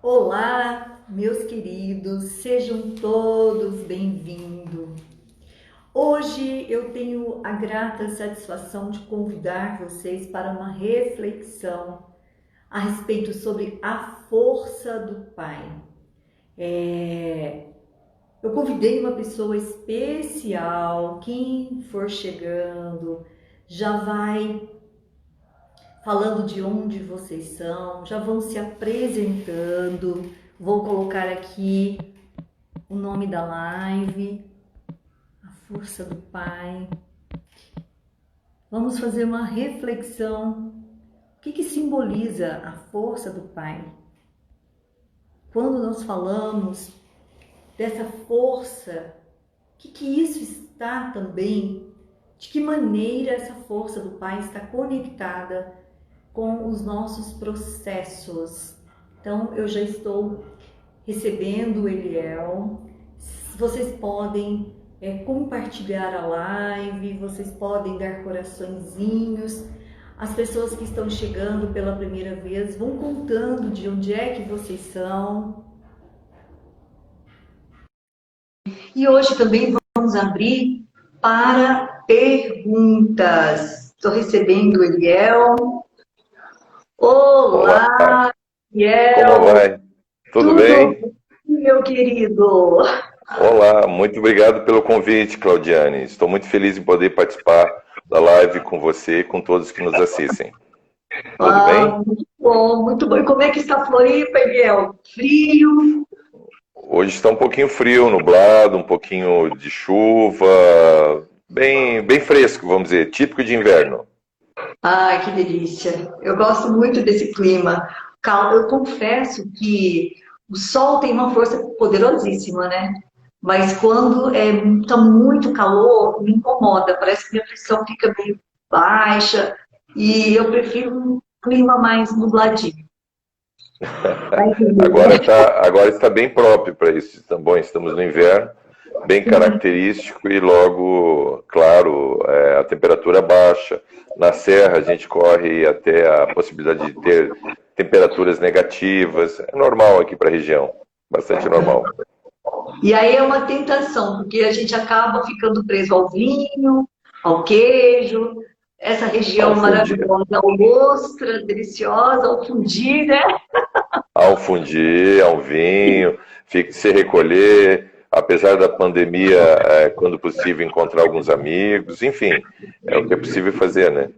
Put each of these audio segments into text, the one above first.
Olá, meus queridos, sejam todos bem-vindos. Hoje eu tenho a grata satisfação de convidar vocês para uma reflexão a respeito sobre a força do Pai. Eu convidei uma pessoa especial, quem for chegando já vai falando de onde vocês são, já vão se apresentando. Vou colocar aqui o nome da live, a força do Pai. Vamos fazer uma reflexão. O que simboliza a força do Pai? Quando nós falamos dessa força, o que isso está também? De que maneira essa força do Pai está conectada com os nossos processos? Então, eu já estou recebendo o Eliel. Vocês podem compartilhar a live, vocês podem dar coraçõezinhos. As pessoas que estão chegando pela primeira vez vão contando de onde é que vocês são. E hoje também vamos abrir para perguntas. Estou recebendo o Eliel. Olá, Olá, como Eliel. vai? Tudo Tudo bem? bem, meu querido? Olá, muito obrigado pelo convite, Claudiane. Estou muito feliz em poder participar da live com você e com todos que nos assistem. Tudo bem? Muito bom, muito bom. E como é que está a Floripa, Eliel? Frio? Hoje está um pouquinho frio, nublado, um pouquinho de chuva, bem fresco, vamos dizer, típico de inverno. Ai, que delícia. Eu gosto muito desse clima. Eu confesso que o sol tem uma força poderosíssima, né? Mas quando tá muito calor, me incomoda. Parece que minha pressão fica meio baixa e eu prefiro um clima mais nubladinho. Vai entender. Agora está bem próprio para isso. Tá bom, estamos no inverno, bem característico e logo, claro, a temperatura baixa. Na serra a gente corre até a possibilidade de ter temperaturas negativas. É normal aqui para a região, bastante normal. E aí é uma tentação, porque a gente acaba ficando preso ao vinho, ao queijo, essa região Ao fundir, maravilhosa, ao ostra, deliciosa, ao fundir, né? ao vinho, se recolher, apesar da pandemia, quando possível, encontrar alguns amigos, enfim, é o que é possível fazer, né?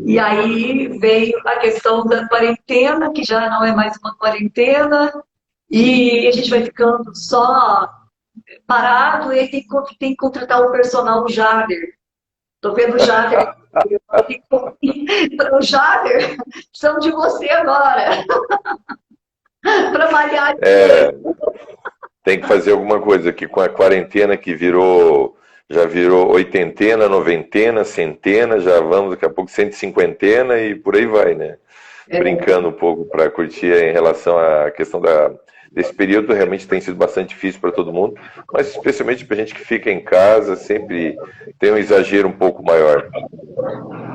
E aí veio a questão da quarentena, que já não é mais uma quarentena, e a gente vai ficando só parado, e aí tem que contratar o personal, o Jader. Tô vendo o Jader. O Jader, precisamos de você agora, para malhar É, direito. tem que fazer alguma coisa aqui com a quarentena que já virou oitentena, noventena, centena, já vamos daqui a pouco 150 e por aí vai, né? Brincando um pouco para curtir em relação à questão desse período, realmente tem sido bastante difícil para todo mundo, mas especialmente para a gente que fica em casa, sempre tem um exagero um pouco maior.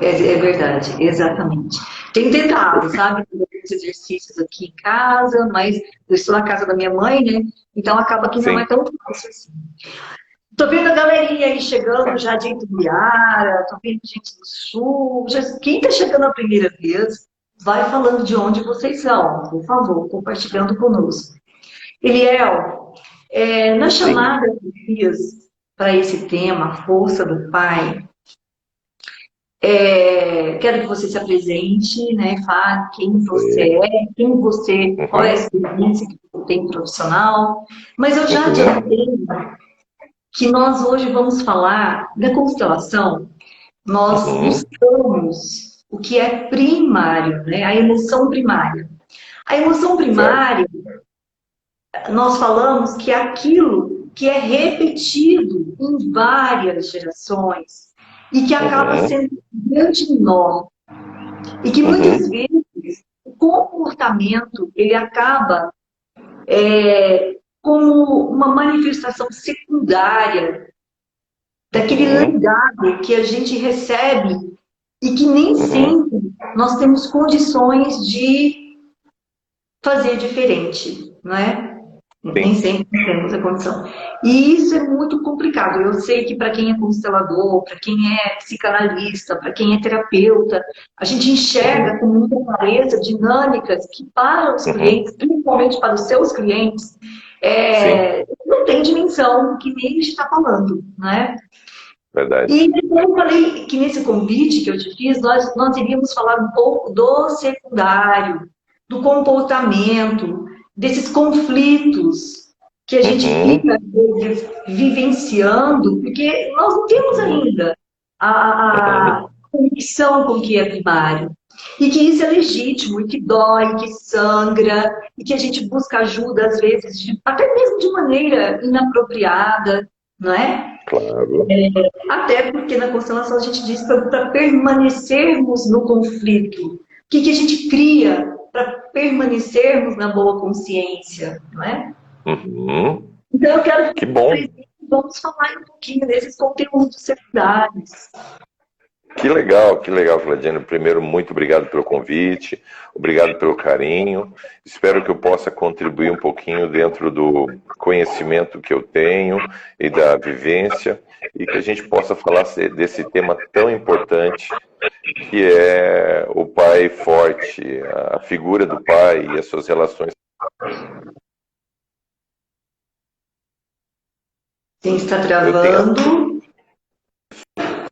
É verdade, exatamente. Tem tentado, sabe, fazer os exercícios aqui em casa, mas eu estou na casa da minha mãe, né? Então acaba que não é Sim. tão fácil assim. Tô vendo a galerinha aí chegando já de Itubiara, tô vendo gente do Sul. Quem tá chegando a primeira vez, vai falando de onde vocês são, por favor, compartilhando conosco. Eliel, na Sim. chamada que eu fiz para esse tema, Força do Pai, quero que você se apresente, né? Fale qual é a Uhum. experiência que você tem profissional. Mas eu já Uhum. adiantei que nós hoje vamos falar da constelação. Nós Uhum. buscamos o que é primário, né? A emoção primária. A emoção Certo. primária, nós falamos que é aquilo que é repetido em várias gerações e que acaba Uhum. sendo um grande nó. E que muitas Uhum. vezes o comportamento ele acaba como uma manifestação secundária daquele Uhum. legado que a gente recebe e que nem Uhum. sempre nós temos condições de fazer diferente, não é? Nem Sim. sempre temos a condição. E isso é muito complicado. Eu sei que para quem é constelador, para quem é psicanalista, para quem é terapeuta, a gente enxerga com muita clareza dinâmicas que para os Uhum. clientes, principalmente para os seus clientes, Sim, não tem dimensão que nem a gente está falando, né? verdade. E eu falei que nesse convite que eu te fiz, nós iríamos falar um pouco do secundário, do comportamento, desses conflitos que a gente Uhum. fica, às vezes, vivenciando, porque nós não temos Uhum. ainda Uhum. a conexão com o que é primário. E que isso é legítimo, e que dói, que sangra, e que a gente busca ajuda, às vezes, até mesmo de maneira inapropriada, não é? Claro. Até porque na constelação a gente diz para permanecermos no conflito. O que a gente cria para permanecermos na boa consciência, não é? Uhum. Então eu quero que Que você bom. presente, vamos falar um pouquinho desses conteúdos secundários. Que legal, Claudiane. Primeiro, muito obrigado pelo convite, obrigado pelo carinho. Espero que eu possa contribuir um pouquinho dentro do conhecimento que eu tenho e da vivência, e que a gente possa falar desse tema tão importante que é o pai forte, a figura do pai e as suas relações. Quem está Eu tenho, travando.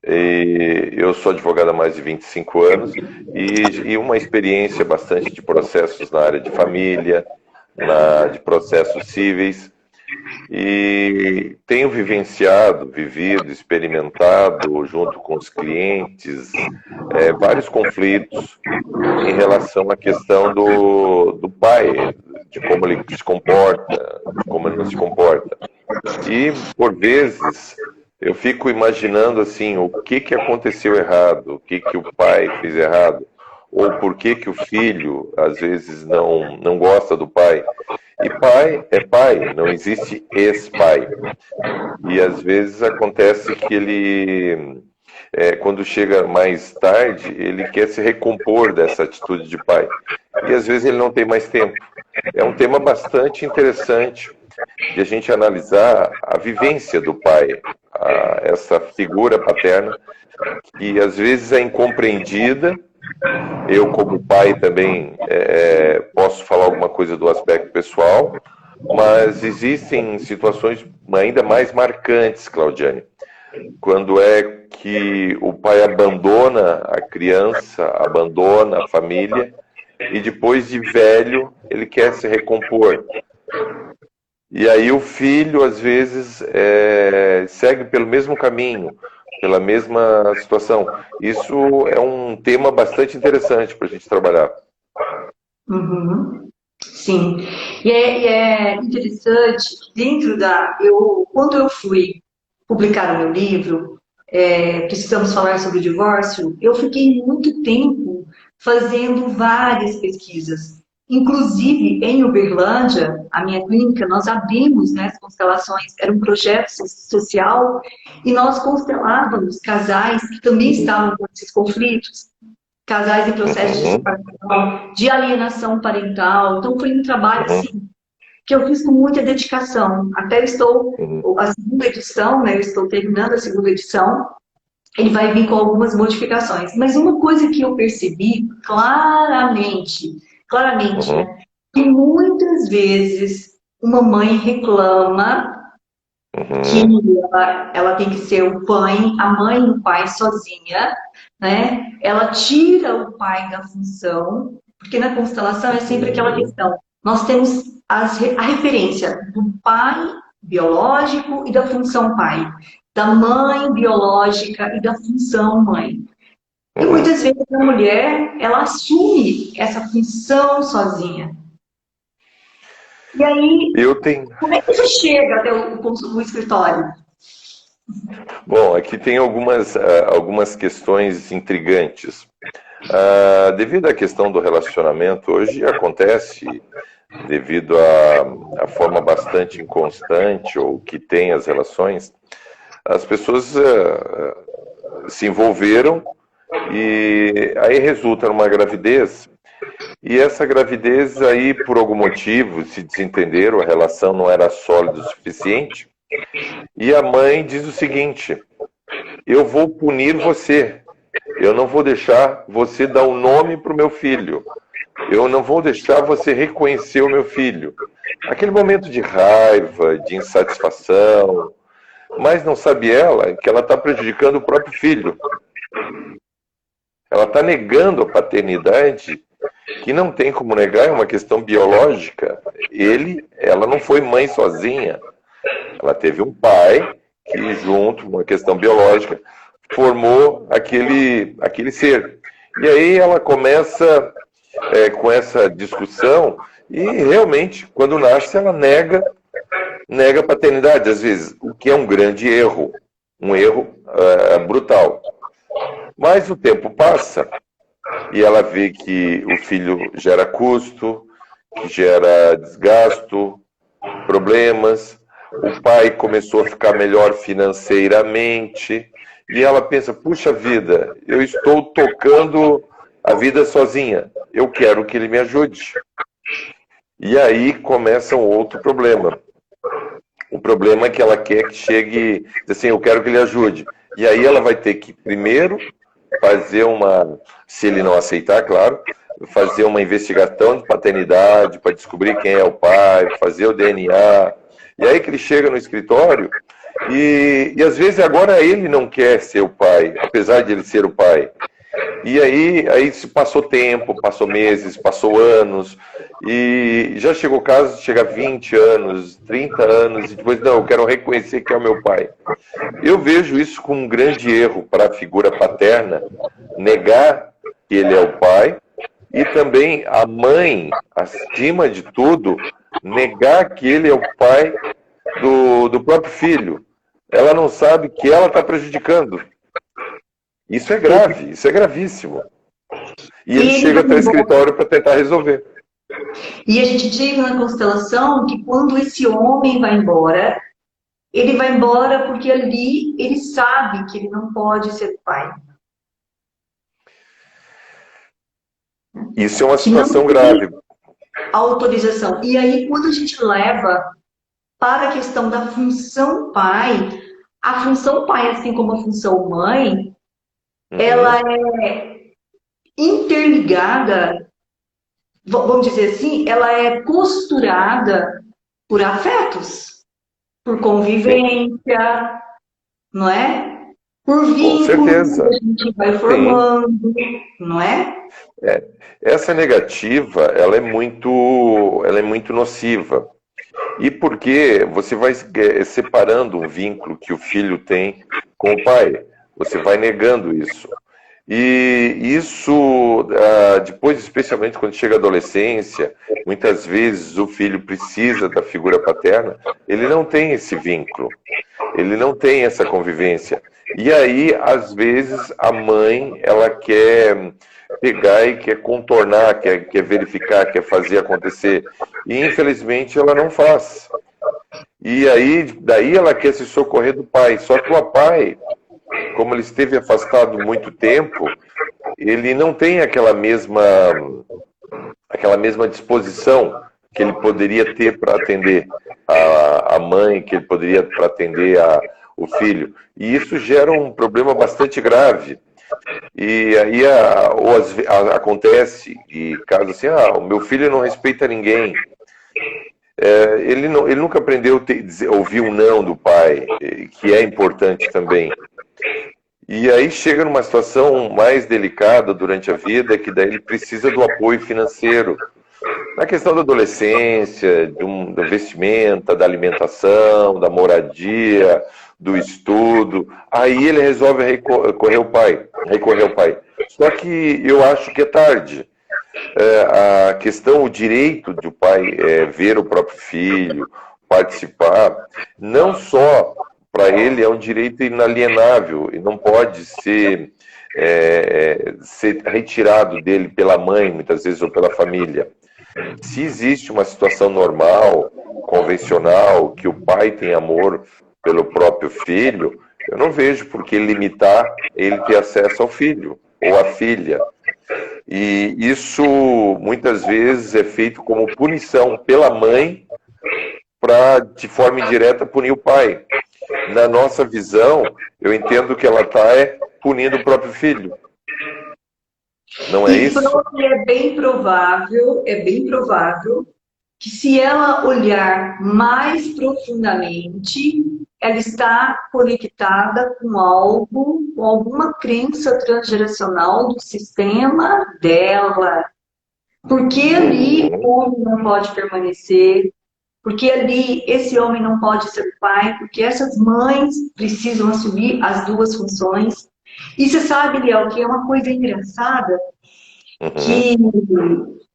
eu sou advogado há mais de 25 anos e uma experiência bastante de processos na área de família, de processos cíveis, e tenho vivido, experimentado junto com os clientes vários conflitos em relação à questão do pai, de como ele se comporta, de como ele não se comporta. E, por vezes, eu fico imaginando assim, o que aconteceu errado, o que o pai fez errado, ou por que o filho, às vezes, não gosta do pai. E pai é pai, não existe ex-pai. E, às vezes, acontece que ele, quando chega mais tarde, ele quer se recompor dessa atitude de pai. E, às vezes, ele não tem mais tempo. É um tema bastante interessante de a gente analisar a vivência do pai, essa figura paterna, que às vezes é incompreendida. Eu, como pai, também posso falar alguma coisa do aspecto pessoal, mas existem situações ainda mais marcantes, Claudiane, quando é que o pai abandona a criança, abandona a família, e depois de velho, ele quer se recompor. E aí o filho, às vezes, segue pelo mesmo caminho, pela mesma situação. Isso é um tema bastante interessante para a gente trabalhar. Uhum. Sim. E é interessante, dentro quando eu fui publicar o meu livro, Precisamos Falar sobre o Divórcio, eu fiquei muito tempo fazendo várias pesquisas. Inclusive, em Uberlândia, a minha clínica, nós abrimos, né, as constelações, era um projeto social, e nós constelávamos casais que também estavam com esses conflitos, casais em processo de Uhum, separação, de alienação parental. Então, foi um trabalho, uhum, assim, que eu fiz com muita dedicação. Até eu estou, uhum, a segunda edição, né, eu estou terminando a segunda edição, ele vai vir com algumas modificações. Mas uma coisa que eu percebi claramente, uhum, né, que muitas vezes uma mãe reclama que uhum, ela tem que ser a mãe e o pai sozinha, né? Ela tira o pai da função, porque na constelação é sempre aquela uhum, questão. Nós temos a referência do pai biológico e da função pai, da mãe biológica e da função mãe. E uhum. muitas vezes a mulher, ela assume essa função sozinha. E aí, Eu tenho. como é que isso chega até o escritório? Bom, aqui tem algumas questões intrigantes. Devido à questão do relacionamento, hoje acontece, devido à forma bastante inconstante ou que tem as relações, as pessoas se envolveram e aí resulta numa gravidez E essa gravidez aí, por algum motivo, se desentenderam, a relação não era sólida o suficiente. E a mãe diz o seguinte: eu vou punir você. Eu não vou deixar você dar o nome para o meu filho. Eu não vou deixar você reconhecer o meu filho. Aquele momento de raiva, de insatisfação, mas não sabe ela que ela está prejudicando o próprio filho. Ela está negando a paternidade, que não tem como negar, é uma questão biológica. Ela não foi mãe sozinha. Ela teve um pai que, junto, uma questão biológica, formou aquele ser. E aí ela começa com essa discussão e, realmente, quando nasce, ela nega a paternidade, às vezes, o que é um grande erro, um erro brutal. Mas o tempo passa e ela vê que o filho gera custo, que gera desgasto, problemas. O pai começou a ficar melhor financeiramente e ela pensa: puxa vida, eu estou tocando a vida sozinha, eu quero que ele me ajude. E aí começa um outro problema. O problema é que ela quer que chegue, assim, eu quero que ele ajude. E aí ela vai ter que, primeiro, fazer se ele não aceitar, claro, fazer uma investigação de paternidade para descobrir quem é o pai, fazer o DNA. E aí que ele chega no escritório e às vezes agora ele não quer ser o pai, apesar de ele ser o pai. E aí se passou tempo, passou meses, passou anos, e já chegou o caso de chegar 20 anos, 30 anos, e depois, não, eu quero reconhecer que é o meu pai. Eu vejo isso como um grande erro para a figura paterna, negar que ele é o pai, e também a mãe, acima de tudo, negar que ele é o pai do próprio filho. Ela não sabe que ela está prejudicando. Isso é grave, isso é gravíssimo. E ele chega até o escritório para tentar resolver. E a gente diz na constelação que quando esse homem vai embora, ele vai embora porque ali ele sabe que ele não pode ser pai. Isso é uma situação grave. Autorização. E aí, quando a gente leva para a questão da função pai, a função pai, assim como a função mãe, ela é interligada, vamos dizer assim, ela é costurada por afetos, por convivência, não é? Por vínculos que a gente vai formando, não é? Essa negativa, ela é muito nociva. E porque você vai separando um vínculo que o filho tem com o pai, você vai negando isso. E isso, depois, especialmente quando chega a adolescência, muitas vezes o filho precisa da figura paterna, ele não tem esse vínculo, ele não tem essa convivência. E aí, às vezes, a mãe, ela quer pegar e quer contornar, quer verificar, quer fazer acontecer. E, infelizmente, ela não faz. E aí, daí ela quer se socorrer do pai. Só que o pai, como ele esteve afastado muito tempo, ele não tem aquela mesma disposição que ele poderia ter para atender a mãe, que ele poderia para atender o filho. E isso gera um problema bastante grave. E aí acontece, e caso assim, o meu filho não respeita ninguém. Ele nunca aprendeu a ouvir um não do pai, que é importante também. E aí chega numa situação mais delicada durante a vida, que daí ele precisa do apoio financeiro. Na questão da adolescência, da vestimenta, da alimentação, da moradia, do estudo, aí ele resolve recorrer ao pai. Só que eu acho que é tarde. A questão, o direito do pai ver o próprio filho, participar, não só para ele é um direito inalienável e não pode ser retirado dele pela mãe, muitas vezes, ou pela família. Se existe uma situação normal, convencional, que o pai tem amor pelo próprio filho, eu não vejo por que limitar ele ter acesso ao filho ou à filha. E isso muitas vezes é feito como punição pela mãe para, de forma indireta, punir o pai. Na nossa visão, eu entendo que ela está punindo o próprio filho. Não é isso? É bem provável que se ela olhar mais profundamente, ela está conectada com algo, com alguma crença transgeracional do sistema dela. Porque ali o homem não pode permanecer, porque ali esse homem não pode ser pai, porque essas mães precisam assumir as duas funções. E você sabe, Liel, que é uma coisa engraçada que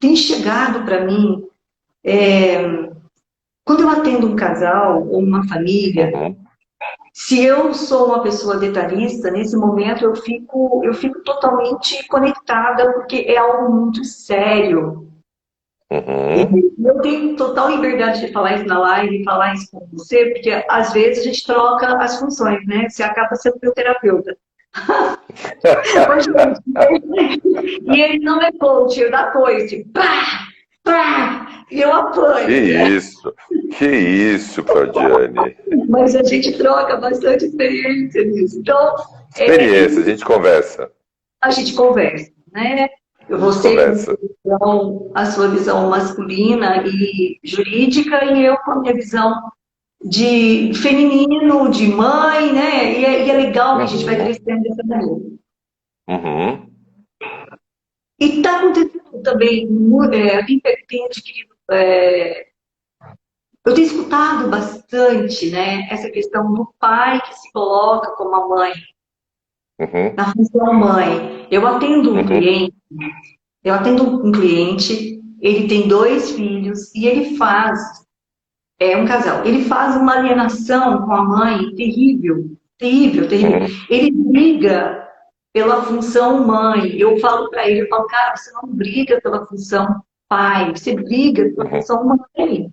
tem chegado para mim, quando eu atendo um casal ou uma família, se eu sou uma pessoa detalhista, nesse momento eu fico totalmente conectada, porque é algo muito sério. Eu tenho total liberdade de falar isso na live e falar isso com você, porque às vezes a gente troca as funções, né? Você acaba sendo meu terapeuta. E ele não é coach, eu dá coice. Pá! Pá! E eu apanho. Que isso, Claudiane. Mas a gente troca bastante experiência nisso. Então, experiência, a gente conversa. A gente conversa, né? Você com a sua visão masculina e jurídica e eu com a minha visão de feminino, de mãe, né? E é legal que a gente vai crescendo dessa maneira. E está acontecendo também, eu tenho adquirido, eu tenho escutado bastante, né? Essa questão do pai que se coloca como a mãe, na função mãe. Eu atendo um cliente, ele tem 2 filhos e ele faz, um casal, ele faz uma alienação com a mãe terrível, terrível, terrível. Ele briga pela função mãe. Eu falo para ele, cara, você não briga pela função pai, você briga pela função mãe.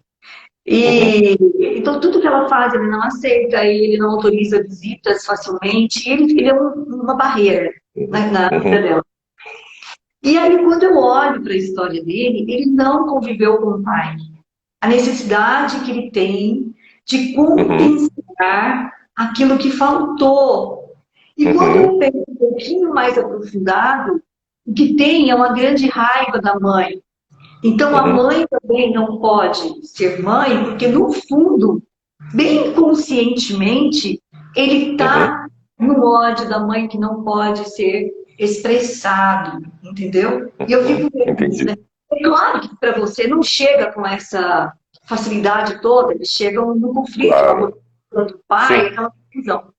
Então, tudo que ela faz, ele não aceita, ele não autoriza visitas facilmente, ele é uma barreira na vida dela. E aí, quando eu olho para a história dele, ele não conviveu com o pai. A necessidade que ele tem de compensar aquilo que faltou. E quando eu penso um pouquinho mais aprofundado, o que tem é uma grande raiva da mãe. Então, a mãe também não pode ser mãe, porque no fundo, bem conscientemente, ele está no ódio da mãe que não pode ser expressado, entendeu? E eu fico vendo, né? É claro que para você não chega com essa facilidade toda, eles chegam no conflito, do pai, aquela confusão.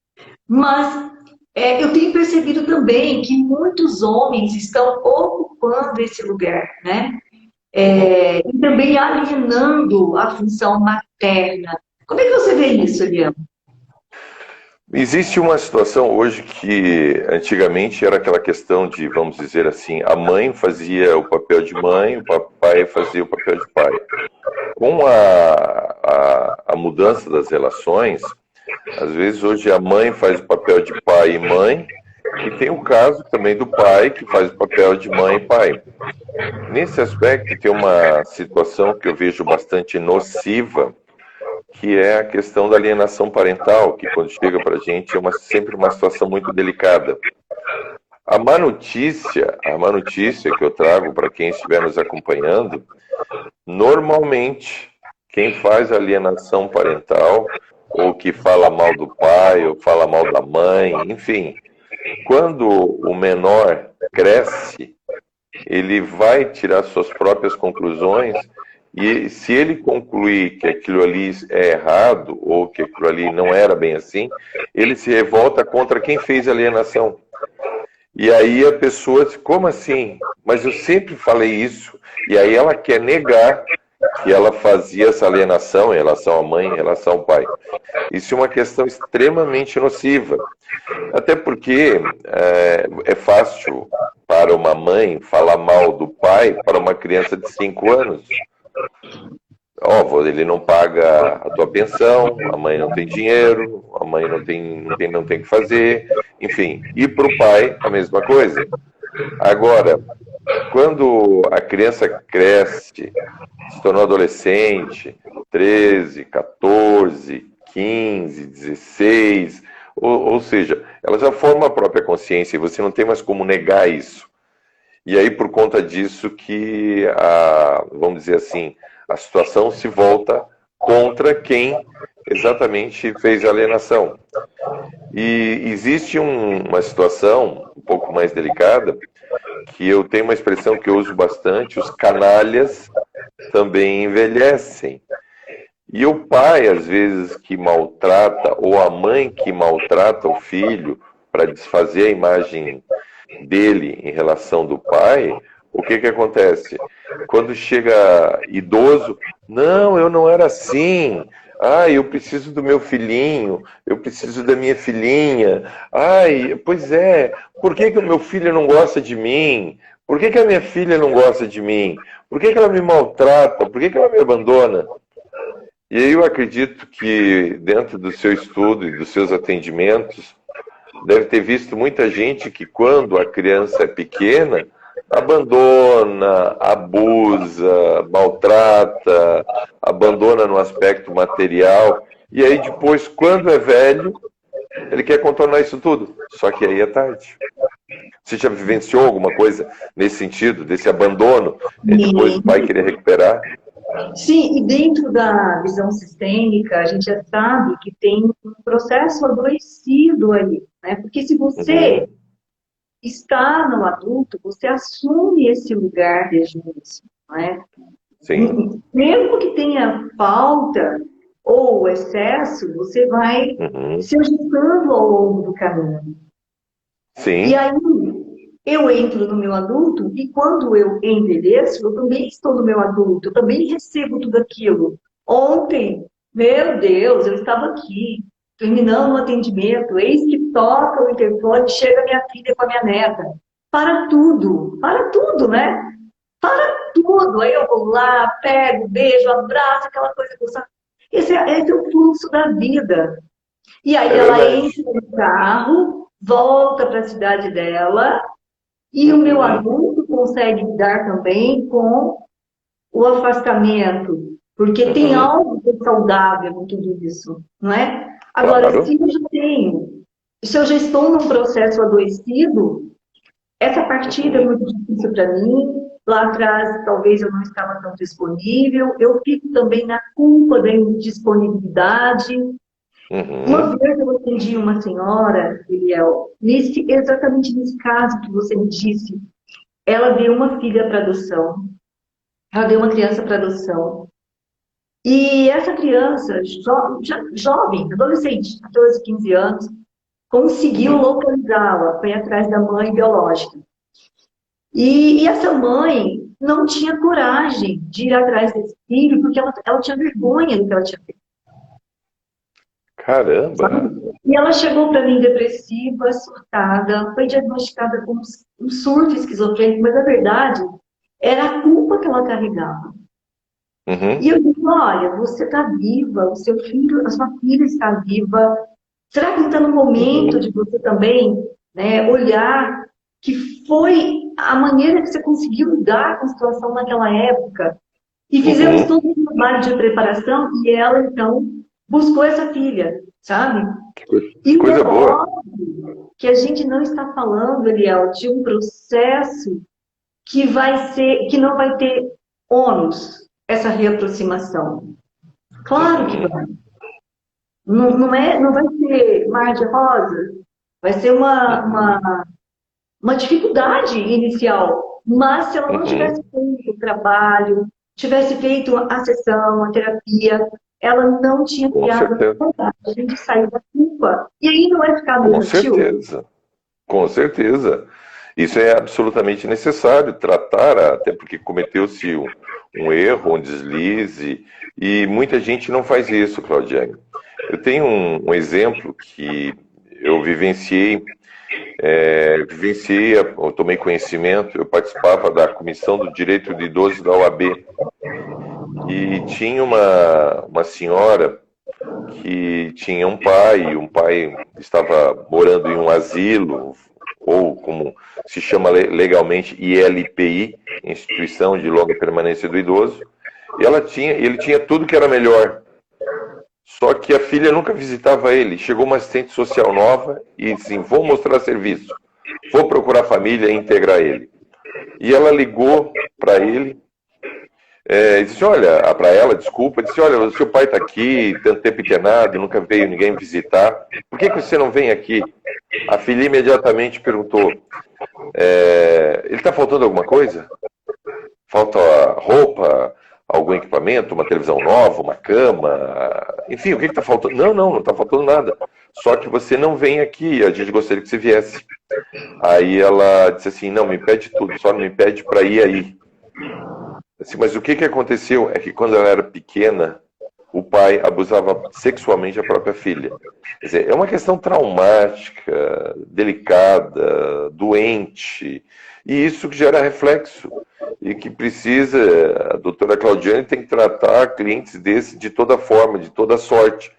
Mas eu tenho percebido também que muitos homens estão ocupando esse lugar, né? E também alienando a função materna. Como é que você vê isso, Eliane? Existe uma situação hoje que antigamente era aquela questão de, vamos dizer assim, a mãe fazia o papel de mãe, o papai fazia o papel de pai. Com a mudança das relações, às vezes hoje a mãe faz o papel de pai e mãe, e tem o caso também do pai que faz o papel de mãe e pai. Nesse aspecto tem uma situação que eu vejo bastante nociva, que é a questão da alienação parental, que quando chega para a gente é sempre uma situação muito delicada. A má notícia que eu trago para quem estiver nos acompanhando, normalmente quem faz alienação parental, ou que fala mal do pai, ou fala mal da mãe, enfim, quando o menor cresce, ele vai tirar suas próprias conclusões. E se ele concluir que aquilo ali é errado, ou que aquilo ali não era bem assim, ele se revolta contra quem fez a alienação. E aí a pessoa diz, como assim? Mas eu sempre falei isso. E aí ela quer negar que ela fazia essa alienação em relação à mãe, em relação ao pai. Isso é uma questão extremamente nociva. Até porque é fácil para uma mãe falar mal do pai para uma criança de 5 anos. Ele não paga a tua pensão, a mãe não tem dinheiro, a mãe não tem o que fazer, enfim. E para o pai, a mesma coisa. Agora, quando a criança cresce, se tornou adolescente, 13, 14, 15, 16, ou seja, ela já forma a própria consciência e você não tem mais como negar isso. E aí, por conta disso que, vamos dizer assim, a situação se volta contra quem exatamente fez a alienação. E existe uma situação um pouco mais delicada, que eu tenho uma expressão que eu uso bastante: os canalhas também envelhecem. E o pai, às vezes, que maltrata, ou a mãe que maltrata o filho para desfazer a imagem dele em relação do pai, o que que acontece? Quando chega idoso, não, eu não era assim. Ai, eu preciso do meu filhinho, eu preciso da minha filhinha. Ai, pois é, por que que o meu filho não gosta de mim? Por que que a minha filha não gosta de mim? Por que que ela me maltrata? Por que que ela me abandona? E aí eu acredito que dentro do seu estudo e dos seus atendimentos, deve ter visto muita gente que quando a criança é pequena, abandona, abusa, maltrata, abandona no aspecto material, e aí depois, quando é velho, ele quer contornar isso tudo. Só que aí é tarde. Você já vivenciou alguma coisa nesse sentido, desse abandono, e depois o pai querer recuperar? Sim, e dentro da visão sistêmica, a gente já sabe que tem um processo adoecido aí, né? Porque se você está no adulto, você assume esse lugar desde o início, não é? Sim. Mesmo que tenha falta ou excesso, você vai se ajustando ao longo do caminho. Sim. E aí, eu entro no meu adulto e quando eu envelheço, eu também estou no meu adulto, eu também recebo tudo aquilo. Ontem, meu Deus, eu estava aqui, terminando um atendimento, eis que toca o interfone, chega minha filha com a minha neta. Para tudo, né? Para tudo. Aí eu vou lá, pego, beijo, abraço, aquela coisa gostosa. Esse é o fluxo da vida. E aí ela entra no carro, volta para a cidade dela, e o meu adulto consegue lidar também com o afastamento, porque tem algo de saudável em tudo isso, não é? Agora, Claro. se eu já estou num processo adoecido, essa partida é muito difícil para mim. Lá atrás, talvez eu não estava tão disponível. Eu fico também na culpa da indisponibilidade. Uma vez eu atendi uma senhora, Eliel, exatamente nesse caso que você me disse. Ela deu uma filha para adoção, ela deu uma criança para adoção. E essa criança, jovem, adolescente, 14, 15 anos, conseguiu localizá-la, foi atrás da mãe biológica. E essa mãe não tinha coragem de ir atrás desse filho, porque ela tinha vergonha do que ela tinha feito. Caramba! E ela chegou para mim depressiva, surtada, foi diagnosticada com um surto esquizofrênico, mas a verdade era a culpa que ela carregava. E eu digo, olha, você está viva, o seu filho, a sua filha está viva. Será que não está no momento de você também, né, olhar que foi a maneira que você conseguiu lidar com a situação naquela época? E fizemos todo um trabalho de preparação e ela, então, buscou essa filha, sabe? E Coisa boa. óbvio que a gente não está falando, Eliel, de um processo que não vai ter ônus, essa reaproximação. Claro que vai. Não vai ser mar de rosa, vai ser uma dificuldade inicial. Mas se ela não tivesse feito o trabalho, tivesse feito a sessão, a terapia, ela não tinha criado a coragem de sair da culpa. E aí não vai ficar doentio. Com certeza. Com certeza. Isso é absolutamente necessário tratar, até porque cometeu-se um erro, um deslize, e muita gente não faz isso, Claudiane. Eu tenho um exemplo que eu vivenciei, eu tomei conhecimento, eu participava da Comissão do Direito de Idosos da OAB, e tinha uma senhora que tinha um pai estava morando em um asilo, ou como se chama legalmente ILPI, Instituição de Longa Permanência do Idoso, e ele tinha tudo que era melhor. Só que a filha nunca visitava ele. Chegou uma assistente social nova e disse assim, vou mostrar serviço, vou procurar família e integrar ele. E ela ligou para ele, disse, olha, para ela, desculpa, disse, olha, o seu pai está aqui, tanto tempo internado, nunca veio ninguém visitar, por que você não vem aqui? A filha imediatamente perguntou, ele está faltando alguma coisa? Falta roupa, algum equipamento, uma televisão nova, uma cama, enfim, o que está faltando? Não está faltando nada. Só que você não vem aqui, a gente gostaria que você viesse. Aí ela disse assim, não, me pede tudo, só não me pede para ir aí. Assim, mas o que aconteceu é que quando ela era pequena, o pai abusava sexualmente da própria filha. Quer dizer, é uma questão traumática, delicada, doente, e isso que gera reflexo. E que precisa, a doutora Claudiane tem que tratar clientes desse de toda forma, de toda sorte,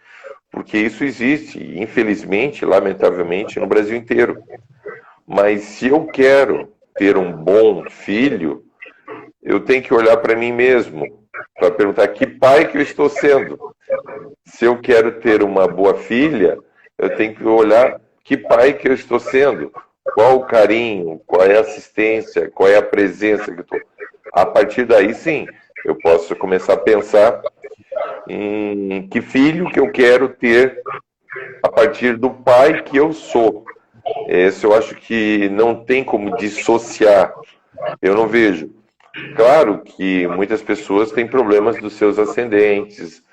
porque isso existe, infelizmente, lamentavelmente, no Brasil inteiro. Mas se eu quero ter um bom filho, eu tenho que olhar para mim mesmo, para perguntar que pai que eu estou sendo. Se eu quero ter uma boa filha, eu tenho que olhar que pai que eu estou sendo. Qual o carinho, qual é a assistência, qual é a presença que eu estou. A partir daí, sim, eu posso começar a pensar em que filho que eu quero ter a partir do pai que eu sou. Esse eu acho que não tem como dissociar. Eu não vejo. Claro que muitas pessoas têm problemas dos seus ascendentes,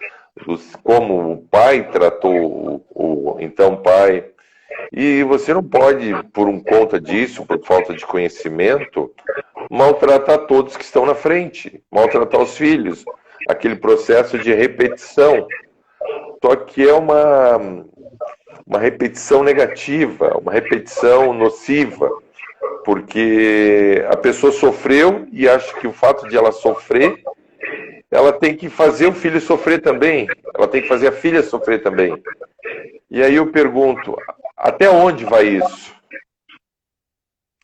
como o pai tratou o então pai. E você não pode, por conta disso, por falta de conhecimento, maltratar todos que estão na frente, maltratar os filhos. Aquele processo de repetição. Só que é uma repetição negativa, uma repetição nociva, porque a pessoa sofreu e acha que o fato de ela sofrer, ela tem que fazer o filho sofrer também, ela tem que fazer a filha sofrer também. E aí eu pergunto, até onde vai isso?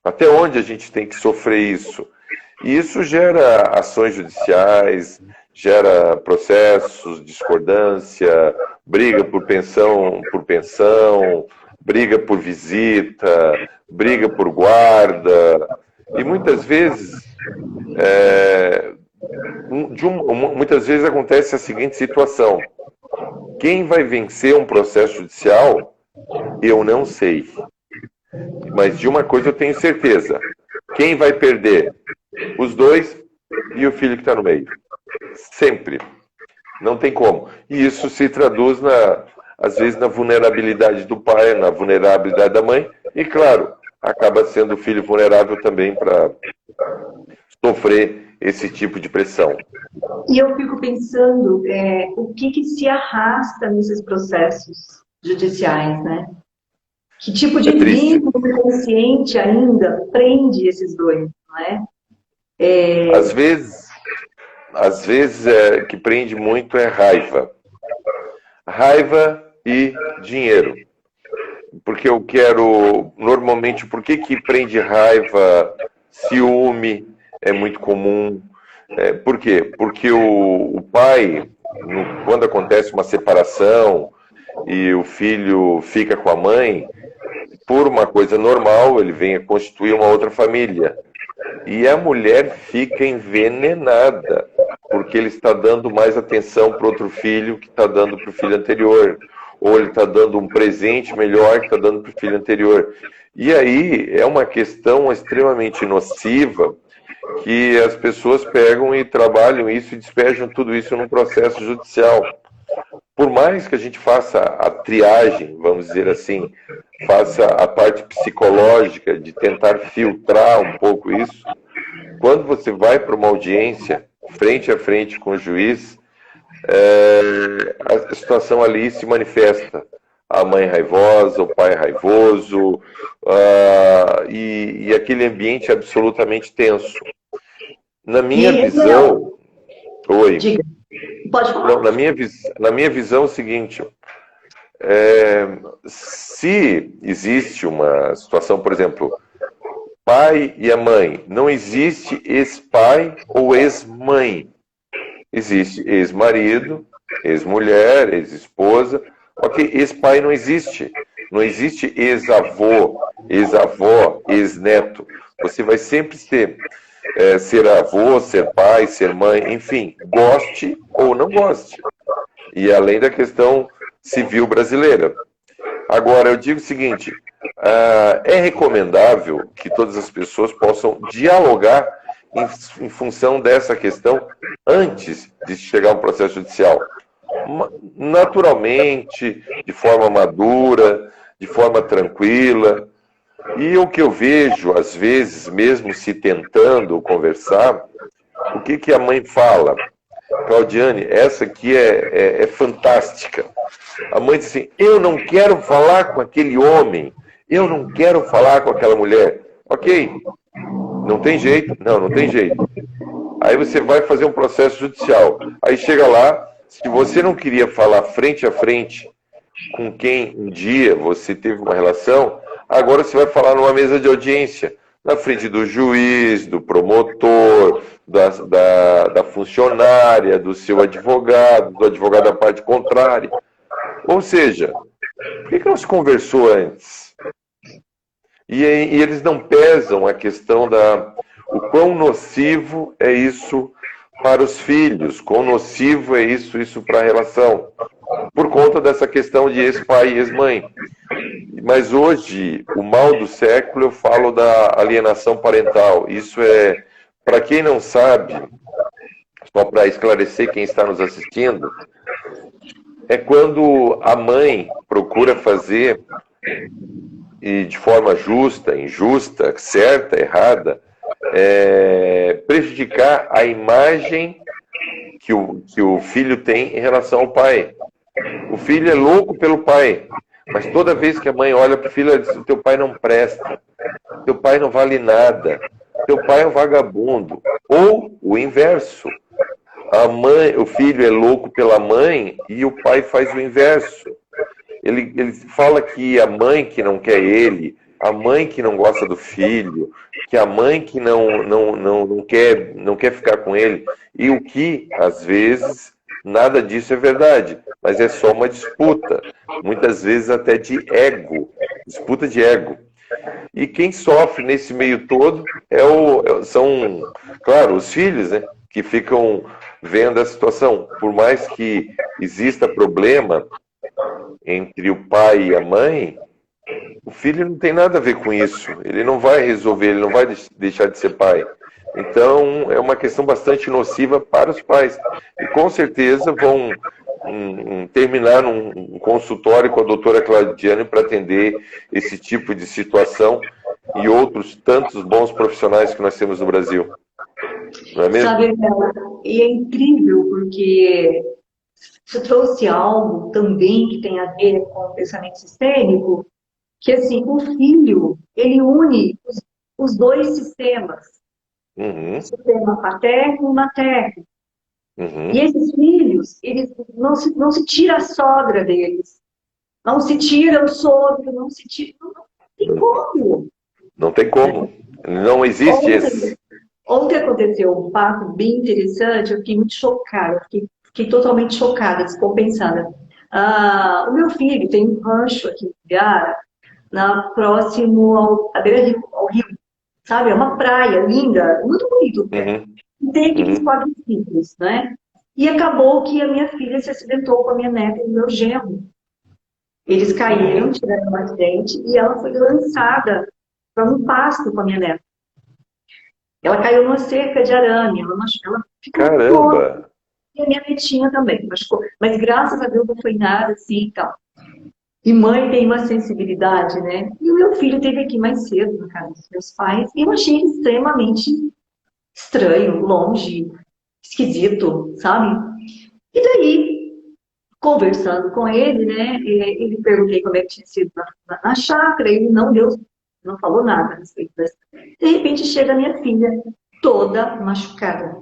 Até onde a gente tem que sofrer isso? E isso gera ações judiciais, gera processos, discordância, briga por pensão, briga por visita, briga por guarda. E muitas vezes, muitas vezes acontece a seguinte situação. Quem vai vencer um processo judicial, eu não sei. Mas de uma coisa eu tenho certeza. Quem vai perder? Os dois e o filho que está no meio. Sempre. Não tem como. E isso se traduz, às vezes, na vulnerabilidade do pai, na vulnerabilidade da mãe. E, claro, acaba sendo o filho vulnerável também para sofrer esse tipo de pressão. E eu fico pensando o que se arrasta nesses processos judiciais, né? Que tipo de vínculo consciente ainda prende esses dois, não é? Às vezes que prende muito é raiva. Raiva e dinheiro. Porque eu quero, normalmente, por que prende raiva, ciúme é muito comum? Por quê? Porque o pai, quando acontece uma separação e o filho fica com a mãe, por uma coisa normal, ele vem a constituir uma outra família. E a mulher fica envenenada, porque ele está dando mais atenção para outro filho que está dando para o filho anterior. Ou ele está dando um presente melhor que está dando para o filho anterior. E aí é uma questão extremamente nociva, que as pessoas pegam e trabalham isso e despejam tudo isso num processo judicial. Por mais que a gente faça a triagem, vamos dizer assim, faça a parte psicológica de tentar filtrar um pouco isso, quando você vai para uma audiência, frente a frente com o juiz, a situação ali se manifesta. A mãe raivosa, o pai raivoso, e aquele ambiente absolutamente tenso. Na minha visão... Oi. Diga. Pode falar. Não, na minha visão é o seguinte, se existe uma situação, por exemplo, pai e a mãe. Não existe ex-pai ou ex-mãe. Existe ex-marido, ex-mulher, ex-esposa. Ok, ex-pai não existe. Não existe ex-avô, ex-avó, ex-neto. Você vai sempre ser avô, ser pai, ser mãe, enfim, goste ou não goste. E além da questão civil brasileira. Agora, eu digo o seguinte, é recomendável que todas as pessoas possam dialogar em função dessa questão antes de chegar a um processo judicial. Naturalmente, de forma madura, de forma tranquila. E o que eu vejo, às vezes, mesmo se tentando conversar, o que a mãe fala? Claudiane, essa aqui é fantástica. A mãe diz assim, eu não quero falar com aquele homem, eu não quero falar com aquela mulher. Ok, não tem jeito? Não tem jeito. Aí você vai fazer um processo judicial. Aí chega lá, se você não queria falar frente a frente com quem um dia você teve uma relação, agora você vai falar numa mesa de audiência, na frente do juiz, do promotor, da funcionária, do seu advogado, do advogado da parte contrária. Ou seja, por que não se conversou antes? E eles não pesam a questão o quão nocivo é isso para os filhos, quão nocivo é isso para a relação, por conta dessa questão de ex-pai e ex-mãe. Mas hoje, o mal do século, eu falo da alienação parental. Isso para quem não sabe, só para esclarecer quem está nos assistindo, é quando a mãe procura fazer, e de forma justa, injusta, certa, errada, prejudicar a imagem que o filho tem em relação ao pai. O filho é louco pelo pai, mas toda vez que a mãe olha para o filho, ela diz, o teu pai não presta, teu pai não vale nada, teu pai é um vagabundo. Ou o inverso. O filho é louco pela mãe e o pai faz o inverso. Ele fala que a mãe que não quer ele, a mãe que não gosta do filho, que a mãe que não quer ficar com ele. E o que, às vezes, nada disso é verdade, mas é só uma disputa, muitas vezes até de ego, disputa de ego. E quem sofre nesse meio todo são, claro, os filhos, né, que ficam vendo a situação. Por mais que exista problema entre o pai e a mãe, o filho não tem nada a ver com isso. Ele não vai resolver, ele não vai deixar de ser pai. Então, é uma questão bastante nociva para os pais. E com certeza vão terminar num consultório com a doutora Claudiane para atender esse tipo de situação e outros tantos bons profissionais que nós temos no Brasil. Não é mesmo? Sabe, e é incrível porque você trouxe algo também que tem a ver com o pensamento sistêmico, que assim, o filho, ele une os dois sistemas. Uhum. O sistema paterno e materno. Uhum. E esses filhos, eles não se tira a sogra deles, não se tira o sogro, não se tira... Não tem como. Não tem como. Não existe esse. Ontem aconteceu um fato bem interessante, eu fiquei muito chocada, fiquei totalmente chocada, descompensada. O meu filho tem um rancho aqui em Piara, próximo à beira ao rio, sabe? É uma praia linda, muito bonito. Uhum. Tem aqueles quadriciclos, né? E acabou que a minha filha se acidentou com a minha neta e o meu genro. Eles caíram, tiveram um acidente e ela foi lançada para um pasto com a minha neta. Ela caiu numa cerca de arame, ela ficou Caramba! E a minha netinha também machucou. Mas graças a Deus não foi nada assim e tal. E mãe tem uma sensibilidade, né? E o meu filho esteve aqui mais cedo na casa dos meus pais e eu achei ele extremamente estranho, longe, esquisito, sabe? E daí, conversando com ele, né? Ele perguntei como é que tinha sido na chácara, ele não falou nada a respeito disso. De repente chega a minha filha, toda machucada.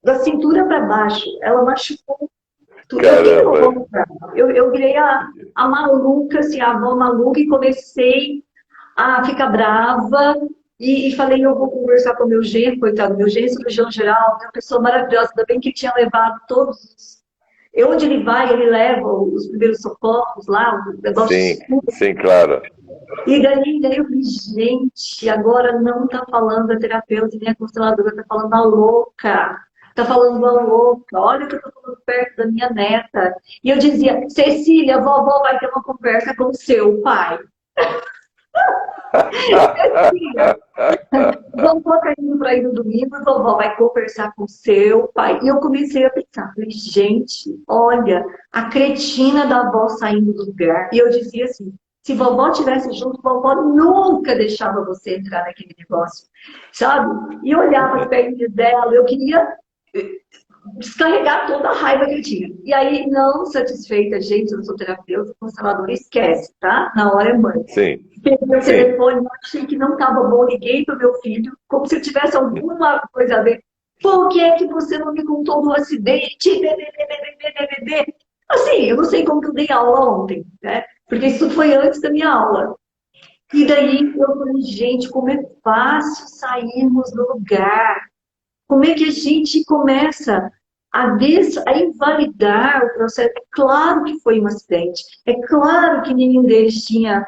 Da cintura para baixo, ela machucou tudo. Caramba! Eu virei a maluca, assim, a avó maluca, e comecei a ficar brava E falei, eu vou conversar com o meu genro, coitado, meu genro, cirurgião geral, uma pessoa maravilhosa, ainda bem que ele tinha levado todos os... Onde ele vai, ele leva os primeiros socorros lá, o negócio Sim, escuro. sim, claro. E daí eu falei, gente, agora não tá falando a terapeuta nem a consteladora, tá falando a louca. Tá falando a louca, olha o que eu tô falando perto da minha neta. E eu dizia, Cecília, vovó vai ter uma conversa com o seu pai. Cecília, vovó tá indo para ir no domingo e vovó vai conversar com o seu pai. E eu comecei a pensar, falei, gente, olha, a cretina da avó saindo do lugar. E eu dizia assim, se vovó tivesse junto, vovó nunca deixava você entrar naquele negócio, sabe? E eu olhava as perninhas dela, eu queria descarregar toda a raiva que eu tinha. E aí, não satisfeita, gente, eu não sou terapeuta, consteladora, esquece, tá? Na hora é mãe. Sim. Peguei o Sim. telefone, achei que não estava bom, liguei para o meu filho, como se eu tivesse alguma coisa a ver. Por que é que você não me contou do acidente? Assim, eu não sei como que eu dei aula ontem, né? Porque isso foi antes da minha aula. E daí eu falei, gente, como é fácil sairmos do lugar. Como é que a gente começa a invalidar o processo? É claro que foi um acidente. É claro que nenhum deles tinha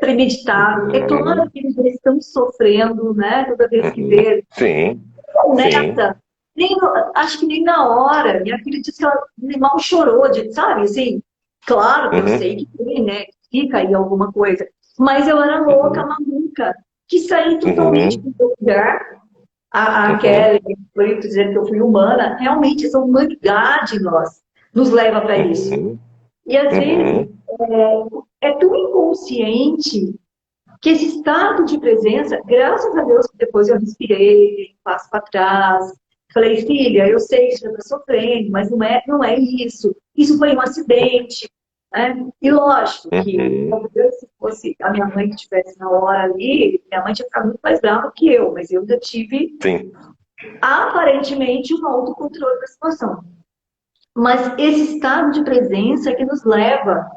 premeditado. É claro que eles estão sofrendo, né? Toda vez que vê. Sim. Nessa, acho que nem na hora. Minha filha disse que ela mal chorou, sabe? Assim, claro que eu sei que tem, né? Fica aí alguma coisa. Mas eu era louca, maluca, que saí totalmente do lugar. A Kelly, por isso dizendo que eu fui humana, realmente essa humanidade nos leva para isso. E às vezes é tão inconsciente que esse estado de presença, graças a Deus, que depois eu respirei, passo para trás, falei, filha, eu sei que você está sofrendo, mas não é isso. Isso foi um acidente. Né? E lógico que, talvez se fosse a minha mãe que estivesse na hora ali, minha mãe tinha ficado muito mais brava que eu, mas eu ainda tive, aparentemente, um autocontrole da situação. Mas esse estado de presença é que nos leva,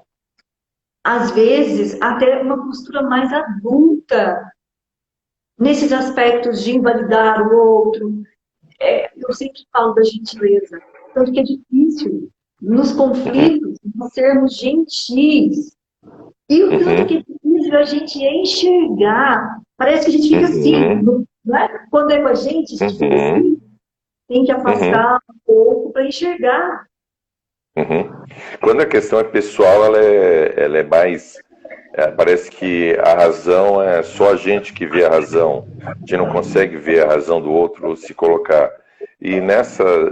às vezes, a ter uma postura mais adulta nesses aspectos de invalidar o outro. Eu sempre falo da gentileza, tanto que é difícil nos conflitos, nós sermos gentis. E o tanto que é difícil a gente enxergar. Parece que a gente fica assim, não é? Quando é com a gente fica assim. Tem que afastar um pouco para enxergar. Quando a questão é pessoal, ela é mais... parece que a razão é só a gente que vê a razão. A gente não consegue ver a razão do outro ou se colocar. E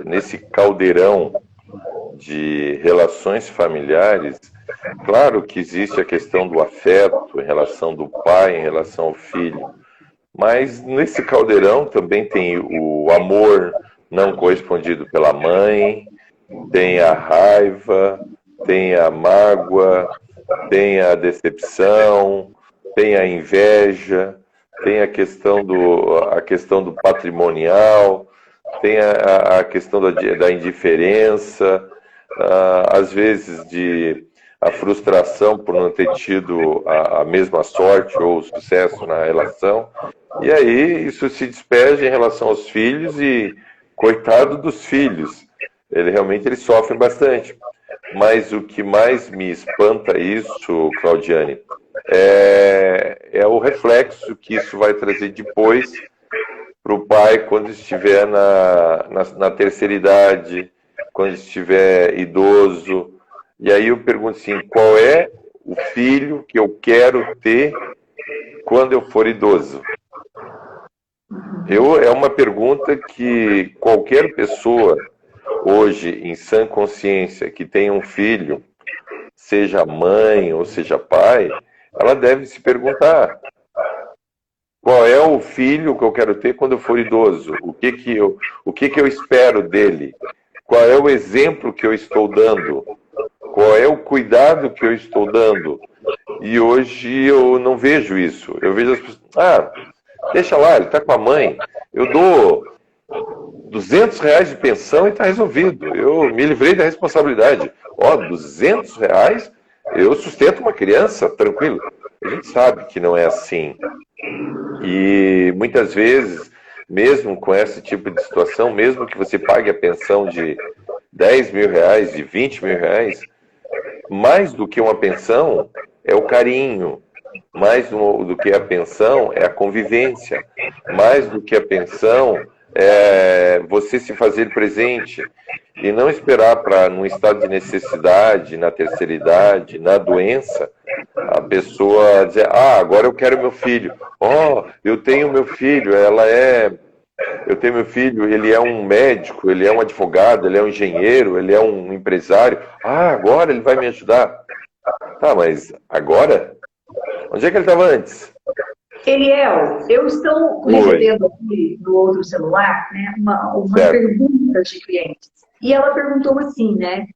nesse caldeirão de relações familiares, claro que existe a questão do afeto em relação do pai, em relação ao filho, mas nesse caldeirão também tem o amor não correspondido pela mãe, tem a raiva, tem a mágoa, tem a decepção, tem a inveja, tem a questão do patrimonial, tem a questão da indiferença, às vezes a frustração por não ter tido a mesma sorte ou o sucesso na relação. E aí isso se despeja em relação aos filhos e coitado dos filhos. Eles sofrem bastante. Mas o que mais me espanta isso, Claudiane, é o reflexo que isso vai trazer depois para o pai quando estiver na terceira idade, quando estiver idoso. E aí eu pergunto assim, qual é o filho que eu quero ter quando eu for idoso? É uma pergunta que qualquer pessoa hoje, em sã consciência, que tem um filho, seja mãe ou seja pai, ela deve se perguntar: qual é o filho que eu quero ter quando eu for idoso? O que eu espero dele? Qual é o exemplo que eu estou dando? Qual é o cuidado que eu estou dando? E hoje eu não vejo isso. Eu vejo as pessoas, deixa lá, ele está com a mãe. Eu dou R$200 de pensão e está resolvido. Eu me livrei da responsabilidade. R$200, eu sustento uma criança, tranquilo. A gente sabe que não é assim. E muitas vezes, mesmo com esse tipo de situação, mesmo que você pague a pensão de 10 mil reais, de 20 mil reais, mais do que uma pensão é o carinho, mais do que a pensão é a convivência, mais do que a pensão é você se fazer presente e não esperar para, num estado de necessidade, na terceira idade, na doença, a pessoa dizer, ah, agora eu quero meu filho. Oh, eu tenho meu filho, eu tenho meu filho, ele é um médico, ele é um advogado, ele é um engenheiro, ele é um empresário. Ah, agora ele vai me ajudar. Tá, mas agora? Onde é que ele estava antes? Eliel, eu estou recebendo aqui do outro celular, né, uma pergunta de clientes. E ela perguntou assim, né?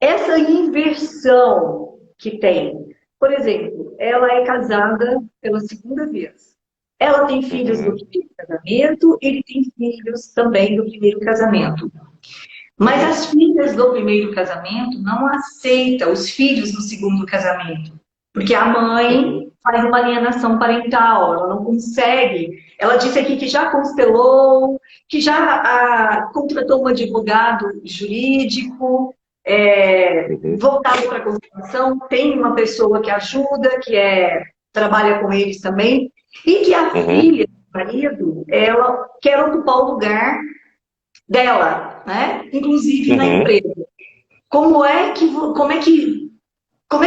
Essa inversão que tem, por exemplo, ela é casada pela segunda vez. Ela tem filhos do primeiro casamento, ele tem filhos também do primeiro casamento. Mas as filhas do primeiro casamento não aceitam os filhos do segundo casamento. Porque a mãe faz uma alienação parental, ela não consegue. Ela disse aqui que já constelou, que já contratou um advogado jurídico, voltado para a constituição, tem uma pessoa que ajuda, trabalha com eles também, e que a filha do marido, ela quer ocupar o lugar dela, né? Inclusive na empresa. Como é que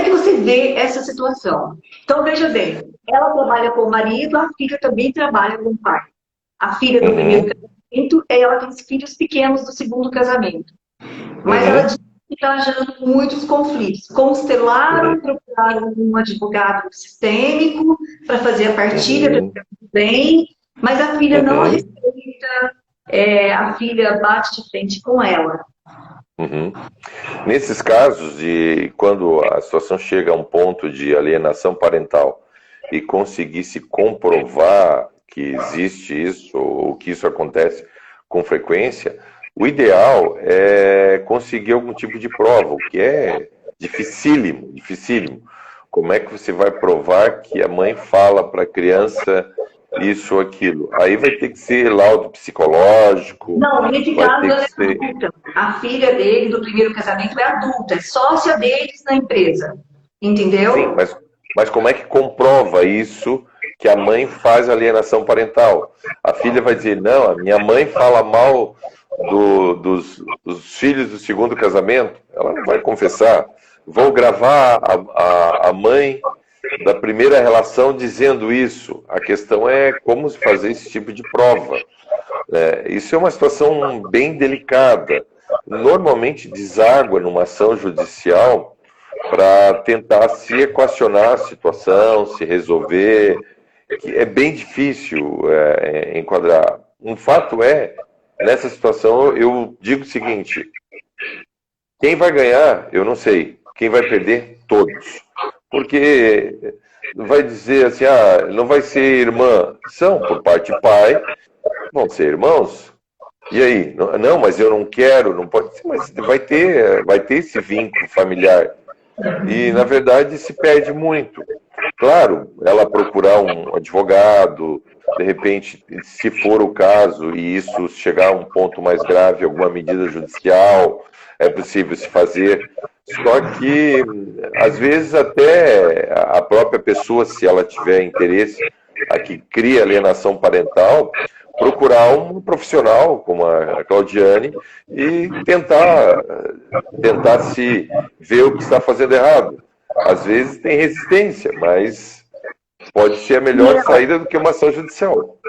você vê essa situação? Então, veja bem, ela trabalha com o marido, a filha também trabalha com o pai. A filha do primeiro casamento, ela tem filhos pequenos do segundo casamento. Mas ela diz que está gerando muitos conflitos. Constelaram, procuraram um advogado sistêmico para fazer a partilha do bem, mas a filha não respeita, a filha bate de frente com ela. Nesses casos, de quando a situação chega a um ponto de alienação parental e conseguir se comprovar que existe isso ou que isso acontece com frequência, o ideal é conseguir algum tipo de prova, o que é dificílimo, dificílimo. Como é que você vai provar que a mãe fala para a criança isso ou aquilo? Aí vai ter que ser laudo psicológico. Não, nesse caso ela é adulta. A filha dele do primeiro casamento é adulta, é sócia deles na empresa. Entendeu? Sim, mas como é que comprova isso que a mãe faz alienação parental? A filha vai dizer, não, a minha mãe fala mal dos filhos do segundo casamento. Ela não vai confessar. Vou gravar a mãe da primeira relação dizendo isso. A questão é como fazer esse tipo de prova. Isso é uma situação bem delicada. Normalmente deságua numa ação judicial para tentar se equacionar a situação, se resolver. É bem difícil enquadrar. Um fato é, nessa situação, eu digo o seguinte: quem vai ganhar, eu não sei. Quem vai perder, todos. Porque vai dizer assim, não vai ser irmã. São, por parte de pai, vão ser irmãos. E aí? Não, mas eu não quero, não pode ser, mas vai ter esse vínculo familiar. E, na verdade, se perde muito. Claro, ela procurar um advogado, de repente, se for o caso, e isso chegar a um ponto mais grave, alguma medida judicial, é possível se fazer. Só que, às vezes, até a própria pessoa, se ela tiver interesse, a que cria alienação parental, procurar um profissional, como a Claudiane, e tentar se ver o que está fazendo errado. Às vezes tem resistência, mas pode ser a melhor saída do que uma ação judicial.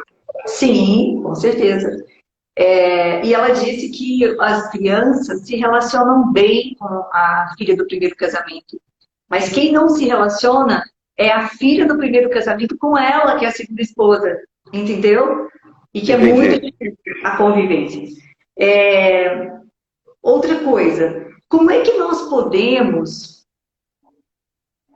Sim, com certeza. E ela disse que as crianças se relacionam bem com a filha do primeiro casamento. Mas quem não se relaciona é a filha do primeiro casamento com ela, que é a segunda esposa. Entendeu? E que é muito difícil a convivência. Outra coisa, como é que nós podemos...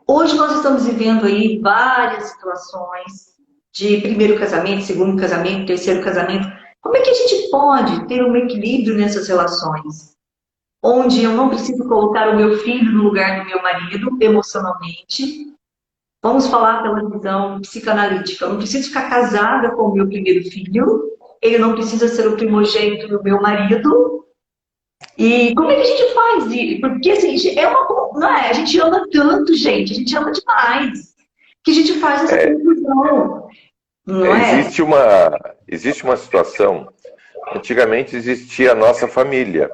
Hoje nós estamos vivendo aí várias situações de primeiro casamento, segundo casamento, terceiro casamento. Como é que a gente pode ter um equilíbrio nessas relações? Onde eu não preciso colocar o meu filho no lugar do meu marido, emocionalmente, Vamos falar pela visão psicanalítica. Eu não preciso ficar casada com o meu primeiro filho, ele não precisa ser o primogênito do meu marido. E como é que a gente faz isso? Porque assim, não é, a gente ama tanto, gente, a gente ama demais, que a gente faz essa confusão, não é? Existe uma situação, antigamente existia a nossa família.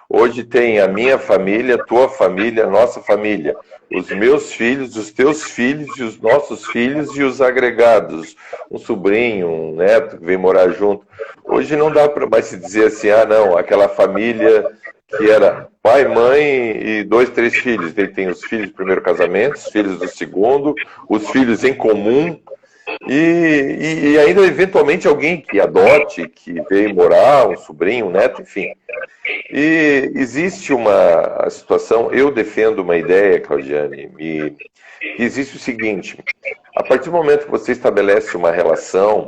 Hoje tem a minha família, a tua família, a nossa família. Os meus filhos, os teus filhos e os nossos filhos e os agregados. Um sobrinho, um neto que vem morar junto. Hoje não dá para mais se dizer assim, ah não, aquela família que era pai, mãe e 2, 3 filhos. Ele tem os filhos do primeiro casamento, os filhos do segundo, os filhos em comum. E ainda eventualmente alguém que adote, que veio morar, um sobrinho, um neto, enfim. E existe uma situação, eu defendo uma ideia, Claudiane, e existe o seguinte, a partir do momento que você estabelece uma relação,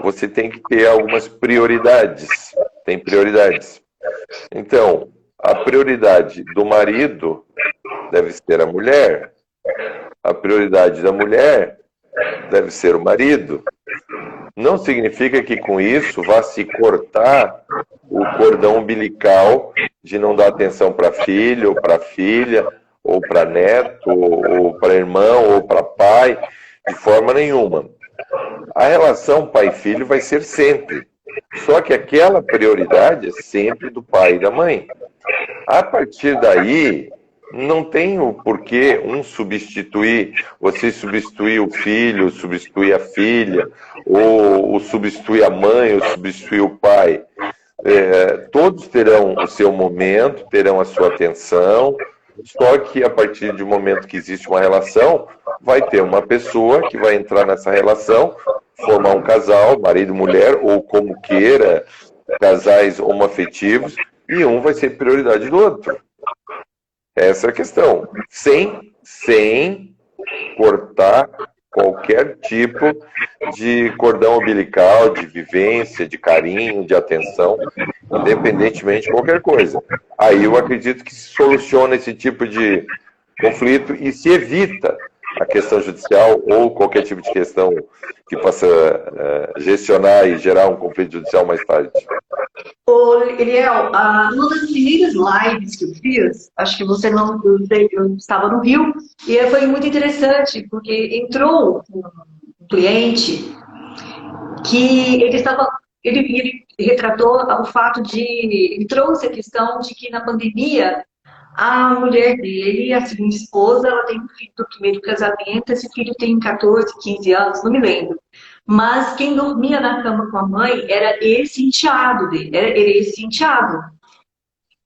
você tem que ter algumas prioridades, tem prioridades. Então, a prioridade do marido deve ser a mulher, a prioridade da mulher deve ser o marido. Não significa que com isso vá se cortar o cordão umbilical de não dar atenção para filho, ou para filha, ou para neto, ou para irmão, ou para pai, de forma nenhuma. A relação pai-filho vai ser sempre. Só que aquela prioridade é sempre do pai e da mãe. A partir daí, não tem o porquê um substituir, você substituir o filho, substituir a filha, ou substituir a mãe, ou substituir o pai. Todos terão o seu momento, terão a sua atenção, só que a partir do momento que existe uma relação, vai ter uma pessoa que vai entrar nessa relação, formar um casal, marido e mulher, ou como queira, casais homoafetivos, e um vai ser prioridade do outro. Essa é a questão. Sem cortar qualquer tipo de cordão umbilical, de vivência, de carinho, de atenção, independentemente de qualquer coisa. Aí eu acredito que se soluciona esse tipo de conflito e se evita a questão judicial ou qualquer tipo de questão que possa gestionar e gerar um conflito judicial mais tarde. Ô, Eliel, uma das primeiras lives que eu fiz, acho que você não, eu estava no Rio, e foi muito interessante, porque entrou um cliente que ele retratou o fato de, ele trouxe a questão de que na pandemia, a mulher dele, a segunda esposa, ela tem um filho do primeiro casamento, esse filho tem 14, 15 anos, não me lembro. Mas quem dormia na cama com a mãe era esse enteado dele, era esse enteado.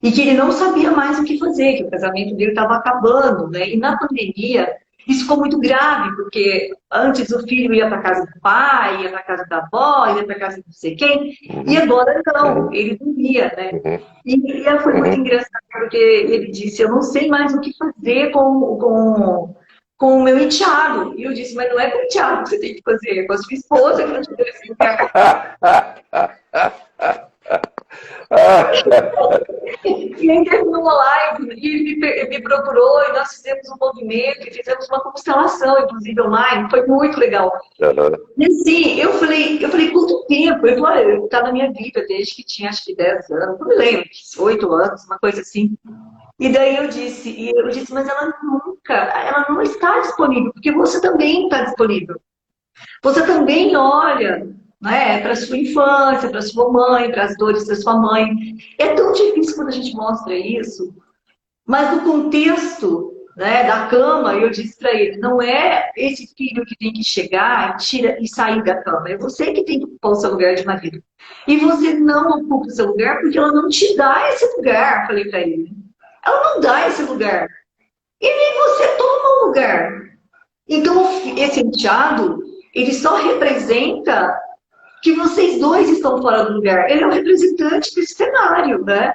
E que ele não sabia mais o que fazer, que o casamento dele estava acabando, né? E na pandemia, isso ficou muito grave, porque antes o filho ia para casa do pai, ia para casa da avó, ia para casa de não sei quem, e agora não, ele dormia, né? E foi muito engraçado, porque ele disse, eu não sei mais o que fazer com o meu enteado. E eu disse, mas não é com o enteado que você tem que fazer, é com a sua esposa que não te deu esse lugar. E aí terminou uma live e ele me procurou e nós fizemos um movimento e fizemos uma constelação, inclusive online, foi muito legal. E assim, eu falei, quanto tempo? Ele falou, olha, tá na minha vida desde que tinha acho que 10 anos, não me lembro, 8 anos, uma coisa assim. E daí eu disse, mas ela não está disponível, porque você também está disponível. Você também olha, né, para a sua infância, para a sua mãe, para as dores da sua mãe. É tão difícil quando a gente mostra isso, mas no contexto, né, da cama, eu disse para ele, não é esse filho que tem que chegar e sair da cama, é você que tem que ocupar o seu lugar de marido. E você não ocupa o seu lugar porque ela não te dá esse lugar, falei para ele. Ela não dá esse lugar. E nem você toma o lugar. Então, esse enteado, ele só representa que vocês dois estão fora do lugar. Ele é o representante desse cenário, né?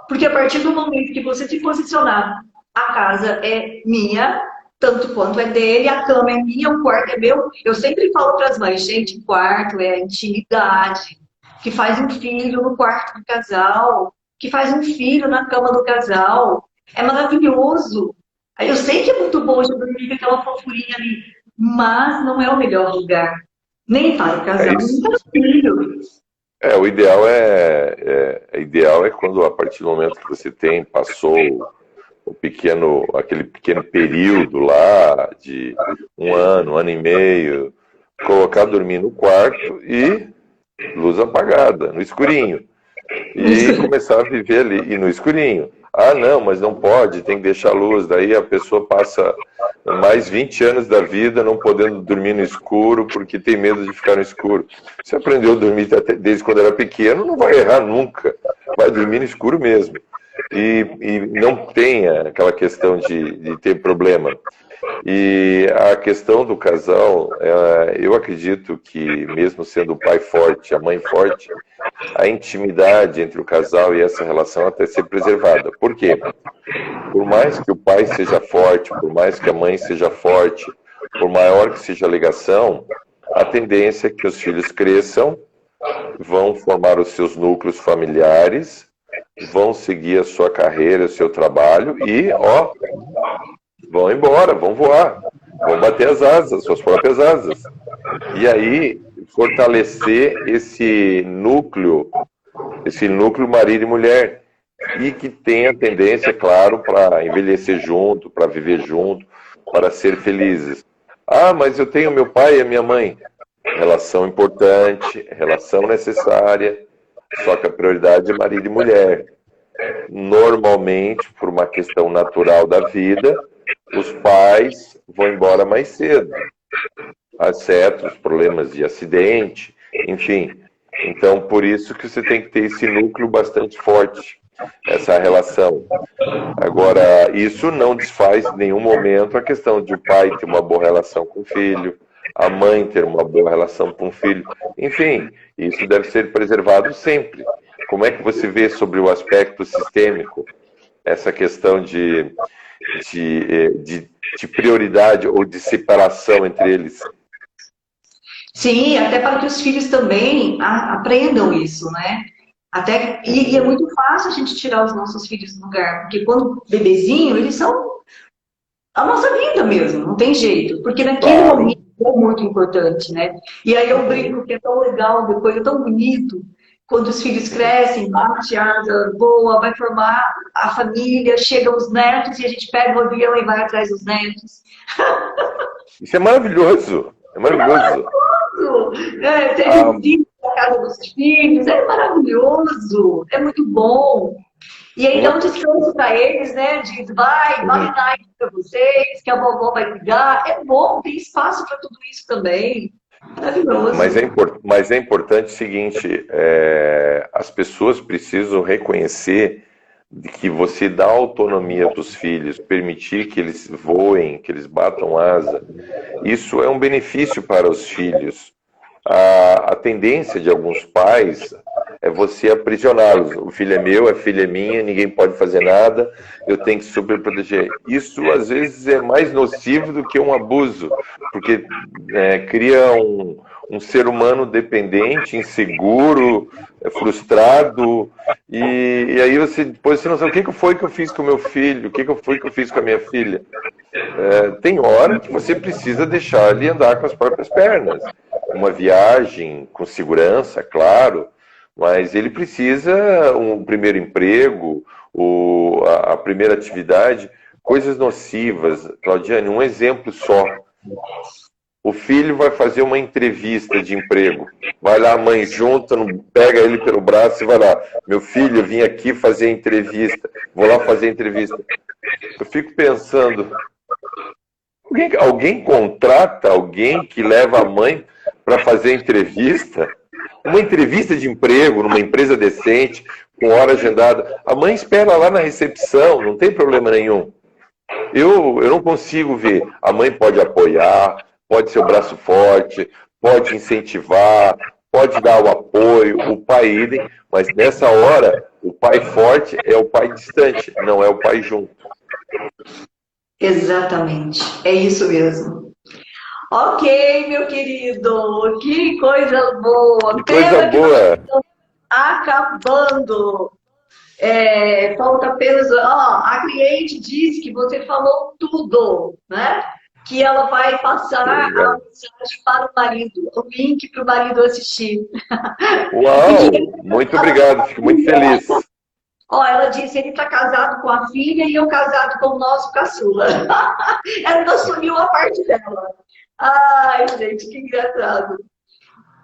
Porque a partir do momento que você se posicionar, a casa é minha, tanto quanto é dele, a cama é minha, o quarto é meu. Eu sempre falo para as mães, gente, o quarto é a intimidade, que faz um filho no quarto do casal, que faz um filho na cama do casal. É maravilhoso. Aí eu sei que é muito bom de dormir com aquela fofurinha ali, mas não é o melhor lugar. Nem para o É casal, nem isso. para o filho. O ideal ideal é quando, a partir do momento que você passou aquele pequeno período lá de um ano e meio, colocar dormir no quarto e luz apagada, no escurinho. E começar a viver ali, e no escurinho. Ah, não, mas não pode, tem que deixar a luz. Daí a pessoa passa mais 20 anos da vida não podendo dormir no escuro porque tem medo de ficar no escuro. Você aprendeu a dormir desde quando era pequeno, não vai errar nunca. Vai dormir no escuro mesmo. E não tenha aquela questão de ter problema. E a questão do casal, eu acredito que mesmo sendo o pai forte, a mãe forte, a intimidade entre o casal e essa relação até ser preservada. Por quê? Por mais que o pai seja forte, por mais que a mãe seja forte, por maior que seja a ligação, a tendência é que os filhos cresçam, vão formar os seus núcleos familiares, vão seguir a sua carreira, o seu trabalho e, vão embora, vão voar, vão bater as asas, suas próprias asas. E aí, fortalecer esse núcleo marido e mulher, e que tenha tendência, claro, para envelhecer junto, para viver junto, para ser felizes. Ah, mas eu tenho meu pai e a minha mãe. Relação importante, relação necessária, só que a prioridade é marido e mulher. Normalmente, por uma questão natural da vida, os pais vão embora mais cedo. Há certos problemas de acidente, enfim. Então, por isso que você tem que ter esse núcleo bastante forte, essa relação. Agora, isso não desfaz em nenhum momento a questão de o pai ter uma boa relação com o filho, a mãe ter uma boa relação com o filho. Enfim, isso deve ser preservado sempre. Como é que você vê sobre o aspecto sistêmico, essa questão de prioridade ou de separação entre eles? Sim, até para que os filhos também aprendam isso, né? E é muito fácil a gente tirar os nossos filhos do lugar, porque quando bebezinho, eles são a nossa vida mesmo, não tem jeito, porque naquele momento é muito importante, né? E aí eu brinco que é tão legal, depois é tão bonito, quando os filhos crescem, bate asa, voa, vai formar a família, chegam os netos e a gente pega o avião e vai atrás dos netos. Isso é maravilhoso, é maravilhoso. Ter visita na casa dos filhos, é maravilhoso, é muito bom. E aí dá um descanso para eles, né? Diz, vai dar para vocês, que a vovó vai cuidar. É bom, tem espaço para tudo isso também. Maravilhoso. Mas é importante o seguinte, as pessoas precisam reconhecer que você dá autonomia para os filhos, permitir que eles voem, que eles batam asa. Isso é um benefício para os filhos. A tendência de alguns pais é você aprisioná-los. O filho é meu, a filha é minha, ninguém pode fazer nada, eu tenho que super proteger. Isso, às vezes, é mais nocivo do que um abuso, porque cria um ser humano dependente, inseguro, frustrado, e aí depois você não sabe o que foi que eu fiz com o meu filho, o que foi que eu fiz com a minha filha. Tem hora que você precisa deixar ele andar com as próprias pernas. Uma viagem com segurança, claro, mas ele precisa um primeiro emprego, a primeira atividade, coisas nocivas. Claudiane, um exemplo só. O filho vai fazer uma entrevista de emprego. Vai lá a mãe junto, pega ele pelo braço e vai lá. Meu filho, eu vim aqui fazer entrevista. Vou lá fazer entrevista. Eu fico pensando, alguém contrata alguém que leva a mãe para fazer entrevista? Uma entrevista de emprego numa empresa decente, com hora agendada. A mãe espera lá na recepção, não tem problema nenhum. Eu não consigo ver. A mãe pode apoiar, pode ser o braço forte, pode incentivar, pode dar o apoio, o pai idem, mas nessa hora, o pai forte é o pai distante, não é o pai junto. Exatamente, é isso mesmo. Ok, meu querido, que coisa boa. Que coisa boa. Acabando. Falta apenas a Leite disse que você falou tudo, né? Que ela vai passar a mensagem para o marido, o link para o marido assistir. Uau! Muito obrigado, fico muito feliz. Ó, ela disse, ele está casado com a filha e eu casado com o nosso caçula. Ela não assumiu a parte dela. Ai, gente, que engraçado.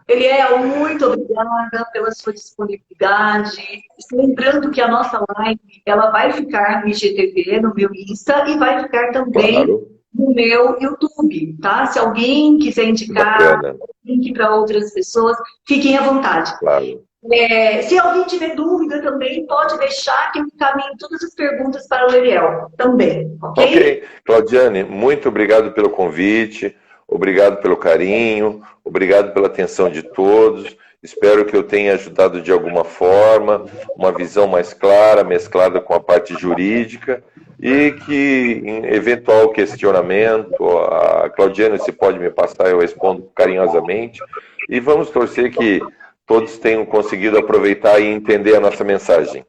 Eliel, muito obrigada pela sua disponibilidade. Lembrando que a nossa live ela vai ficar no IGTV, no meu Insta, e vai ficar também no meu YouTube, tá? Se alguém quiser indicar link para outras pessoas, fiquem à vontade. Claro. Se alguém tiver dúvida também, pode deixar que eu encaminhe todas as perguntas para o Eliel também, ok? Ok. Claudiane, muito obrigado pelo convite. Obrigado pelo carinho, obrigado pela atenção de todos. Espero que eu tenha ajudado de alguma forma, uma visão mais clara, mesclada com a parte jurídica, e que, em eventual questionamento, a Claudiane, se pode me passar, eu respondo carinhosamente. E vamos torcer que todos tenham conseguido aproveitar e entender a nossa mensagem.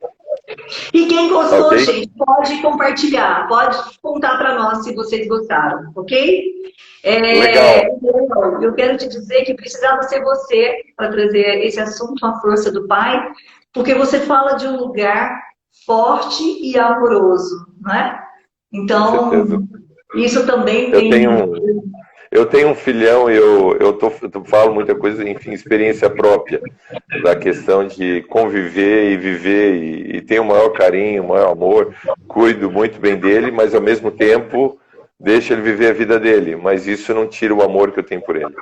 E quem gostou, okay? Gente, pode compartilhar, pode contar para nós se vocês gostaram, ok? Legal. Eu quero te dizer que precisava ser você para trazer esse assunto, a força do pai, porque você fala de um lugar forte e amoroso, né? Então, isso também tem... Eu tenho um filhão e eu falo muita coisa, enfim, experiência própria, da questão de conviver e viver, e tenho o maior carinho, o maior amor, cuido muito bem dele, mas ao mesmo tempo deixo ele viver a vida dele, mas isso não tira o amor que eu tenho por ele.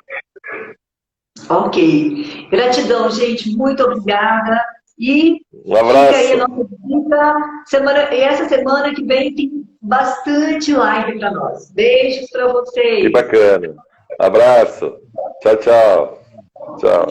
Ok. Gratidão, gente, muito obrigada. E um abraço. Fica aí a nossa dica. E essa semana que vem tem bastante live para nós. Beijos para vocês. Que bacana. Abraço. Tchau, tchau. Tchau.